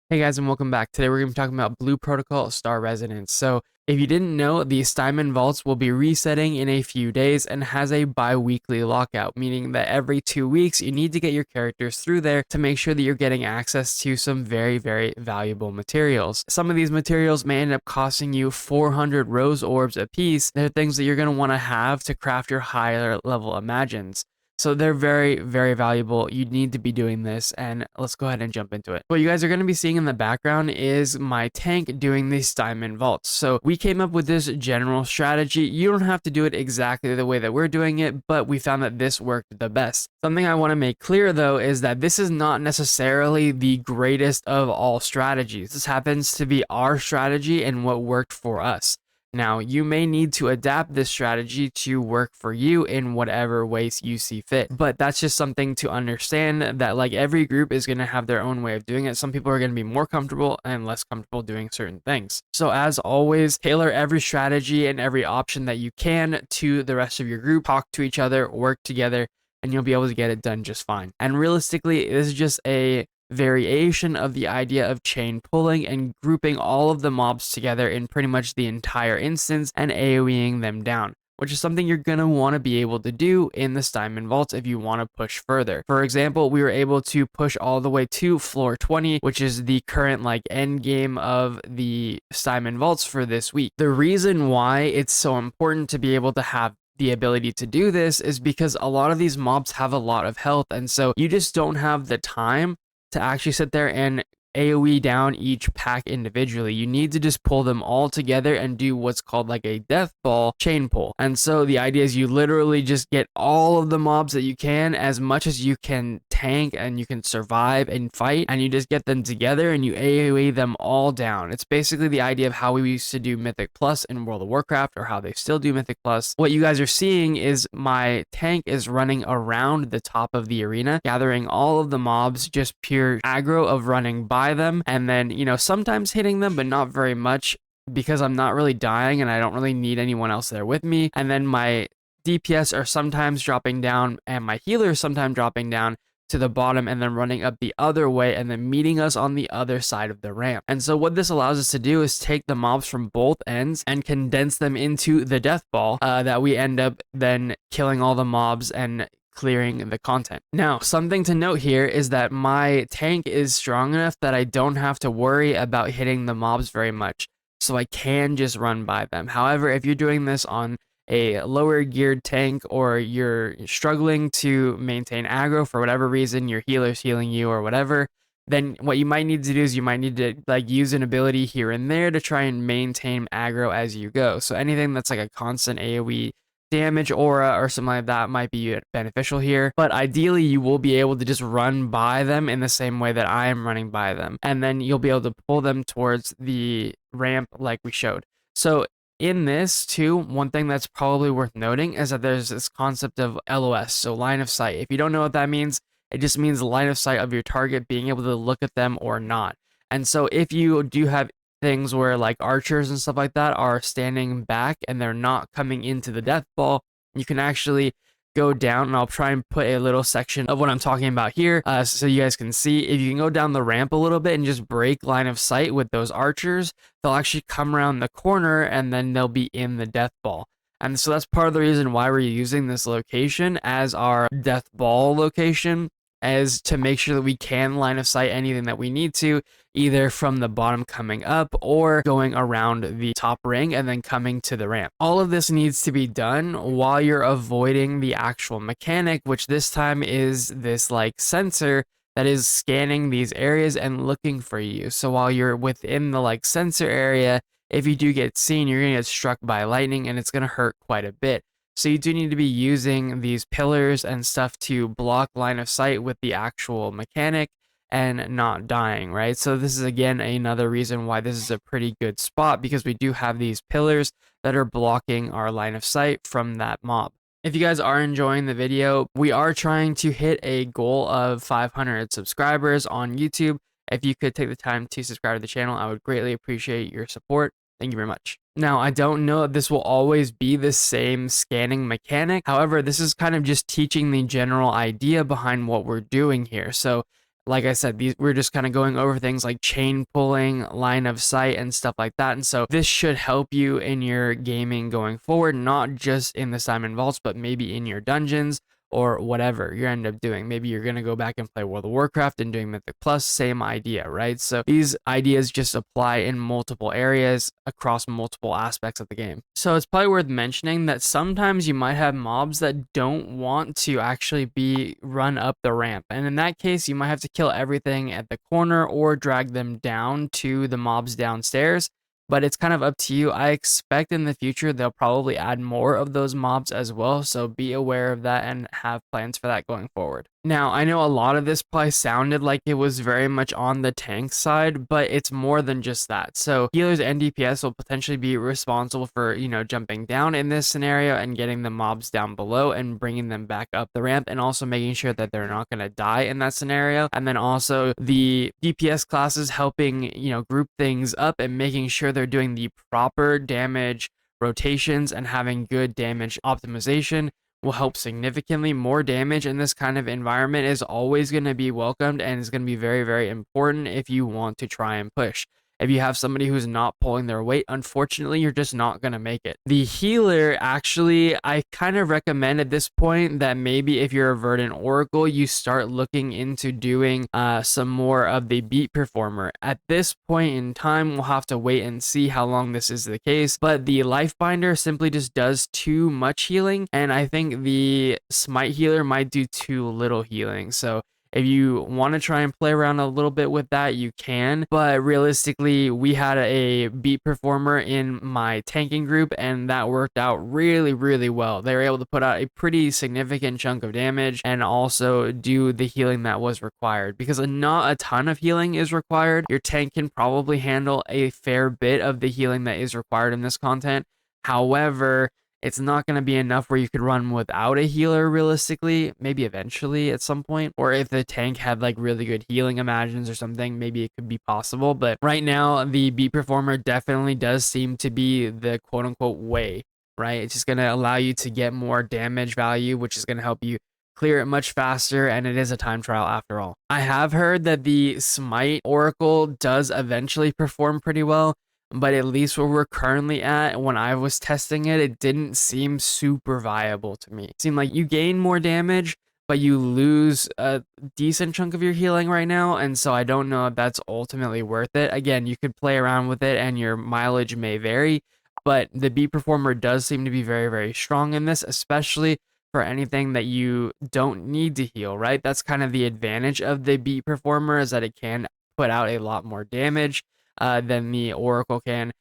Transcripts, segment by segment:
Hey guys, and welcome back. Today we're going to be talking about Blue Protocol Star Resonance. So, if you didn't know, the Stimen Vaults will be resetting in a few days and has a bi-weekly lockout, meaning that every 2 weeks you need to get your characters through there to make sure that you're getting access to some very, very valuable materials. Some of these materials may end up costing you 400 rose orbs a piece. They're things that you're going to want to have to craft your higher level imagines. So they're very, very valuable. You need to be doing this, and let's go ahead and jump into it. What you guys are going to be seeing in the background is my tank doing the Stimen Vaults. So we came up with this general strategy. You don't have to do it exactly the way that we're doing it, but we found that this worked the best. Something I want to make clear though is that this is not necessarily the greatest of all strategies. This happens to be our strategy and what worked for us. Now, you may need to adapt this strategy to work for you in whatever ways you see fit, but that's just something to understand that like every group is going to have their own way of doing it. Some people are going to be more comfortable and less comfortable doing certain things. So as always, tailor every strategy and every option that you can to the rest of your group, talk to each other, work together, and you'll be able to get it done just fine. And realistically, this is just a variation of the idea of chain pulling and grouping all of the mobs together in pretty much the entire instance and AoEing them down, which is something you're going to want to be able to do in the Stimen Vaults if you want to push further. For example, we were able to push all the way to floor 20, which is the current like end game of the Stimen Vaults for this week. The reason why it's so important to be able to have the ability to do this is because a lot of these mobs have a lot of health, and so you just don't have the time to actually sit there and AoE down each pack individually. You need to just pull them all together and do what's called like a Deathball chain pull. And so the idea is you literally just get all of the mobs that you can, as much as you can tank and you can survive and fight, and you just get them together and you AoE them all down. It's basically the idea of how we used to do Mythic Plus in World of Warcraft, or how they still do Mythic Plus. What you guys are seeing is my tank is running around the top of the arena, gathering all of the mobs, just pure aggro of running by them, and then, you know, sometimes hitting them, but not very much because I'm not really dying and I don't really need anyone else there with me. And then my DPS are sometimes dropping down and my healers sometimes dropping down to the bottom and then running up the other way and then meeting us on the other side of the ramp. And so what this allows us to do is take the mobs from both ends and condense them into the death ball that we end up then killing all the mobs and clearing the content. Now, something to note here is that my tank is strong enough that I don't have to worry about hitting the mobs very much, so I can just run by them. However, if you're doing this on a lower geared tank, or you're struggling to maintain aggro for whatever reason, your healer's healing you or whatever, then what you might need to do is you might need to like use an ability here and there to try and maintain aggro as you go. So anything that's like a constant AoE damage aura or something like that might be beneficial here, but ideally you will be able to just run by them in the same way that I am running by them, and then you'll be able to pull them towards the ramp like we showed. So in this too, one thing that's probably worth noting is that there's this concept of LOS, so line of sight. If you don't know what that means, it just means line of sight of your target, being able to look at them or not. And so if you do have things where like archers and stuff like that are standing back and they're not coming into the death ball, you can actually go down, and I'll try and put a little section of what I'm talking about here so you guys can see. If you can go down the ramp a little bit and just break line of sight with those archers, they'll actually come around the corner and then they'll be in the death ball. And so that's part of the reason why we're using this location as our death ball location, as to make sure that we can line of sight anything that we need to, either from the bottom coming up or going around the top ring and then coming to the ramp. All of this needs to be done while you're avoiding the actual mechanic, which this time is this like sensor that is scanning these areas and looking for you. So while you're within the like sensor area, if you do get seen, you're gonna get struck by lightning and it's gonna hurt quite a bit. So you do need to be using these pillars and stuff to block line of sight with the actual mechanic and not dying, right? So this is again another reason why this is a pretty good spot, because we do have these pillars that are blocking our line of sight from that mob. If you guys are enjoying the video, we are trying to hit a goal of 500 subscribers on YouTube. If you could take the time to subscribe to the channel, I would greatly appreciate your support. Thank you very much. Now, I don't know if this will always be the same scanning mechanic. However, this is kind of just teaching the general idea behind what we're doing here. So like I said, we're just kind of going over things like chain pulling, line of sight, and stuff like that. And so this should help you in your gaming going forward, not just in the Stimen Vaults, but maybe in your dungeons or whatever you end up doing. Maybe you're going to go back and play World of Warcraft and doing Mythic Plus, same idea, right? So these ideas just apply in multiple areas across multiple aspects of the game. So it's probably worth mentioning that sometimes you might have mobs that don't want to actually be run up the ramp. And in that case, you might have to kill everything at the corner or drag them down to the mobs downstairs. But it's kind of up to you. I expect in the future they'll probably add more of those mobs as well, so be aware of that and have plans for that going forward. Now, I know a lot of this probably sounded like it was very much on the tank side, but it's more than just that. So healers and DPS will potentially be responsible for, jumping down in this scenario and getting the mobs down below and bringing them back up the ramp, and also making sure that they're not going to die in that scenario. And then also the DPS classes helping, group things up and making sure they're doing the proper damage rotations and having good damage optimization will help significantly. More damage in this kind of environment is always going to be welcomed and is going to be very, very important if you want to try and push. If you have somebody who's not pulling their weight, unfortunately, you're just not going to make it. The healer, actually, I kind of recommend at this point that maybe if you're a Verdent Oracle, you start looking into doing some more of the beat performer. At this point in time, we'll have to wait and see how long this is the case, but the life binder simply just does too much healing, and I think the smite healer might do too little healing. So if you want to try and play around a little bit with that, you can. But realistically, we had a beat performer in my tanking group, and that worked out really, really well. They were able to put out a pretty significant chunk of damage and also do the healing that was required. Because not a ton of healing is required. Your tank can probably handle a fair bit of the healing that is required in this content. However, it's not going to be enough where you could run without a healer realistically, maybe eventually at some point. Or if the tank had like really good healing imagines or something, maybe it could be possible. But right now, the beat performer definitely does seem to be the quote unquote way, right? It's just going to allow you to get more damage value, which is going to help you clear it much faster, and it is a time trial after all. I have heard that the Smite Oracle does eventually perform pretty well, but at least where we're currently at, when I was testing it, it didn't seem super viable to me. It seemed like you gain more damage, but you lose a decent chunk of your healing right now, and so I don't know if that's ultimately worth it. Again, you could play around with it and your mileage may vary, but the beat performer does seem to be very, very strong in this, especially for anything that you don't need to heal, right? That's kind of the advantage of the beat performer, is that it can put out a lot more damage than the Oracle can,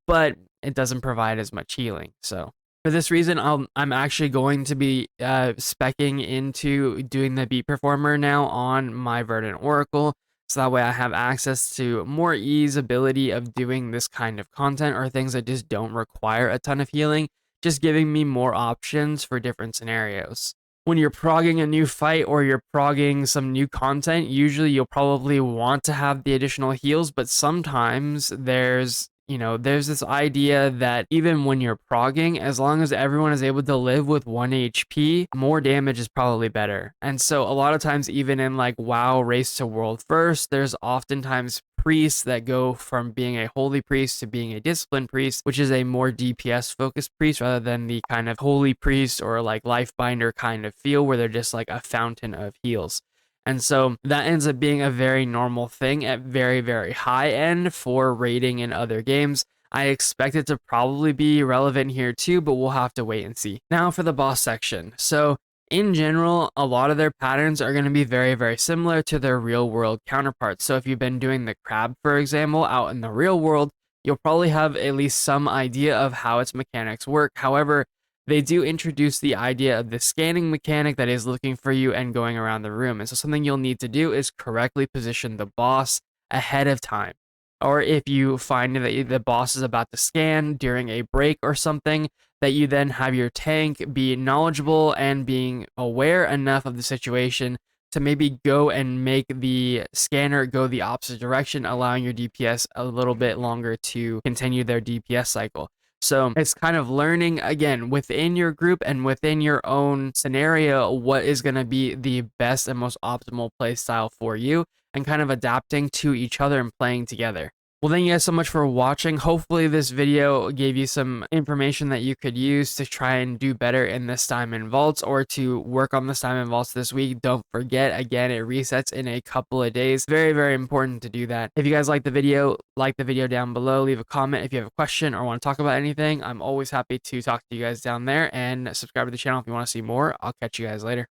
but it doesn't provide as much healing. So for this reason, I'm actually going to be speccing into doing the beat performer now on my Verdant Oracle, so that way I have access to more ease ability of doing this kind of content or things that just don't require a ton of healing, just giving me more options for different scenarios. When you're progging a new fight or you're progging some new content, usually you'll probably want to have the additional heals, but sometimes there's this idea that even when you're progging, as long as everyone is able to live with 1 HP, more damage is probably better. And so a lot of times, even in like WoW Race to World First, there's oftentimes priests that go from being a holy priest to being a disciplined priest, which is a more DPS focused priest rather than the kind of holy priest or like life binder kind of feel where they're just like a fountain of heals. And so that ends up being a very normal thing at very, very high end for raiding in other games. I expect it to probably be relevant here too, but we'll have to wait and see. Now for the boss section. So in general, a lot of their patterns are going to be very, very similar to their real world counterparts. So if you've been doing the crab, for example, out in the real world, you'll probably have at least some idea of how its mechanics work. However, they do introduce the idea of the scanning mechanic that is looking for you and going around the room. And so something you'll need to do is correctly position the boss ahead of time. Or if you find that the boss is about to scan during a break or something, that you then have your tank be knowledgeable and being aware enough of the situation to maybe go and make the scanner go the opposite direction, allowing your DPS a little bit longer to continue their DPS cycle. So it's kind of learning again within your group and within your own scenario what is going to be the best and most optimal play style for you, and kind of adapting to each other and playing together. Well, thank you guys so much for watching. Hopefully this video gave you some information that you could use to try and do better in the Stimen Vaults, or to work on the Stimen Vaults this week. Don't forget, again, it resets in a couple of days. Very, very important to do that. If you guys like the video down below. Leave a comment if you have a question or want to talk about anything. I'm always happy to talk to you guys down there, and subscribe to the channel if you want to see more. I'll catch you guys later.